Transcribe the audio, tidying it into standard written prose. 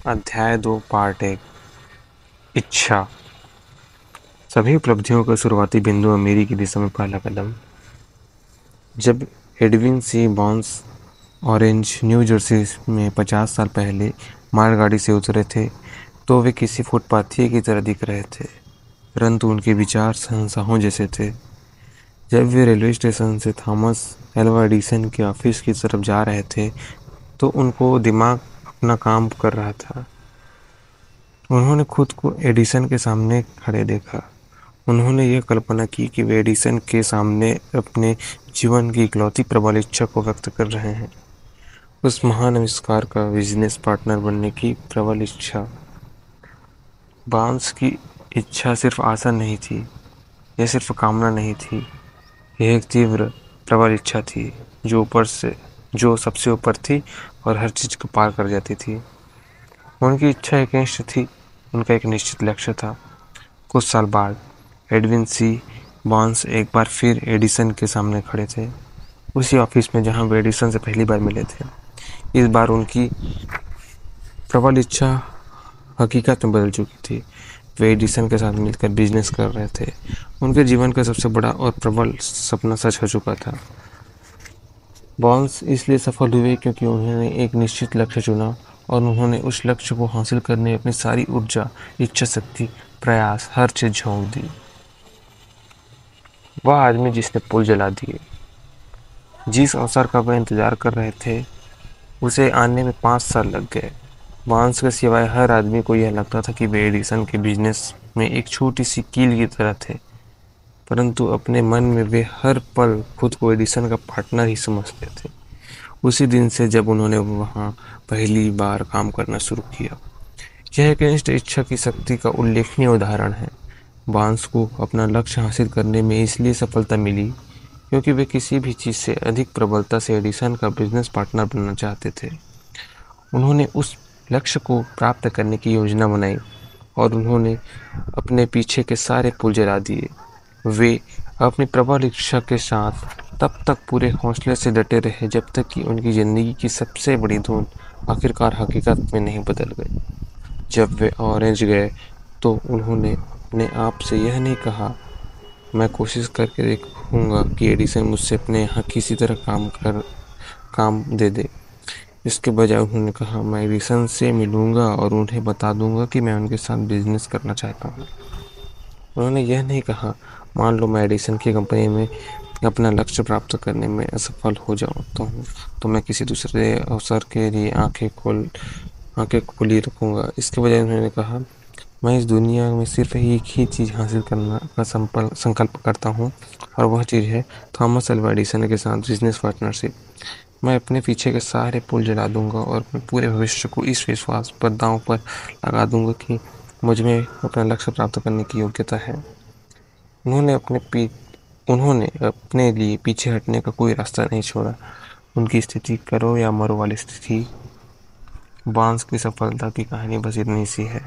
अध्याय 2 पार्ट 1 इच्छा। सभी उपलब्धियों का शुरुआती बिंदु अमीरी की दिशा में पहला कदम। जब Edwin C Barnes Orange New Jersey में 50 साल पहले मालगाड़ी से उतरे थे तो वे किसी फुटपाथी की तरह दिख रहे थे, परंतु उनके विचार शहंशाहों जैसे थे। जब वे रेलवे स्टेशन से थॉमस एल्वा एडिसन के ऑफिस की तरफ जा रहे थे तो उनको दिमाग अपना काम कर रहा था। उन्होंने खुद को एडिसन के सामने खड़े देखा। उन्होंने यह कल्पना की कि वे एडिसन के सामने अपने जीवन की इकलौती प्रबल इच्छा को व्यक्त कर रहे हैं, उस महान आविष्कार का बिजनेस पार्टनर बनने की प्रबल इच्छा। बांस की इच्छा सिर्फ आशा नहीं थी, यह सिर्फ कामना नहीं थी, यह एक तीव्र प्रबल इच्छा थी जो सबसे ऊपर थी और हर चीज को पार कर जाती थी। उनकी इच्छा एक इष्ट थी, उनका एक निश्चित लक्ष्य था। कुछ साल बाद एडविन सी बॉन्स एक बार फिर एडिसन के सामने खड़े थे, उसी ऑफिस में जहां वे एडिसन से पहली बार मिले थे। इस बार उनकी प्रबल इच्छा हकीकत में बदल चुकी थी। वे एडिसन के साथ मिलकर बिजनेस कर रहे थे। उनके जीवन का सबसे बड़ा और प्रबल सपना सच हो चुका था। बॉन्स इसलिए सफल हुए क्योंकि उन्होंने एक निश्चित लक्ष्य चुना और उन्होंने उस लक्ष्य को हासिल करने में अपनी सारी ऊर्जा, इच्छा शक्ति, प्रयास, हर चीज झोंक दी। वह आदमी जिसने पुल जला दिए, जिस अवसर का वह इंतजार कर रहे थे, उसे आने में 5 साल लग गए। बांस के सिवाय हर आदमी को यह लगता था कि वे एडिसन के बिजनेस में एक छोटी सी कील की तरह थे, परंतु अपने मन में वे हर पल खुद को एडिसन का पार्टनर ही समझते थे। उसी दिन से जब उन्होंने वहां पहली बार काम करना शुरू किया। यह एक इष्ट इच्छा की शक्ति का उल्लेखनीय उदाहरण है। बांस को अपना लक्ष्य हासिल करने में इसलिए सफलता मिली क्योंकि वे किसी भी चीज से अधिक प्रबलता से एडिसन का बिजनेस पार्टनर बनना चाहते थे। उन्होंने उस लक्ष्य को प्राप्त करने की योजना बनाई और उन्होंने अपने पीछे के सारे पुल जला दिए। वे अपनी प्रबल इच्छा के साथ तब तक पूरे हौसले से डटे रहे जब तक कि उनकी जिंदगी की सबसे बड़ी धुन आखिरकार हकीकत में नहीं बदल गई। जब वे ऑरेंज गए तो उन्होंने अपने आप से यह नहीं कहा, मैं कोशिश करके देखूंगा कि एडिसन मुझसे अपने यहाँ किसी तरह काम दे दे। इसके बजाय उन्होंने कहा, मैं एडिसन से मिलूंगा और उन्हें बता दूंगा कि मैं उनके साथ बिजनेस करना चाहता हूँ। उन्होंने यह नहीं कहा, मान लो मैं एडिसन की कंपनी में अपना लक्ष्य प्राप्त करने में असफल हो जाता हूँ तो मैं किसी दूसरे अवसर के लिए आंखें खुली रखूंगा। इसके बजाय उन्होंने कहा, मैं इस दुनिया में सिर्फ एक ही चीज़ हासिल करना का संकल्प करता हूँ और वह चीज़ है थॉमस एल्वा एडिसन के साथ बिजनेस पार्टनरशिप। मैं अपने पीछे के सारे पुल जला दूंगा और अपने पूरे भविष्य को इस विश्वास पर दांव पर लगा दूंगा कि मुझ में अपना लक्ष्य प्राप्त करने की योग्यता है। उन्होंने अपने लिए पीछे हटने का कोई रास्ता नहीं छोड़ा। उनकी स्थिति करो या मरो वाली स्थिति। बांस की सफलता की कहानी बस इतनी सी है।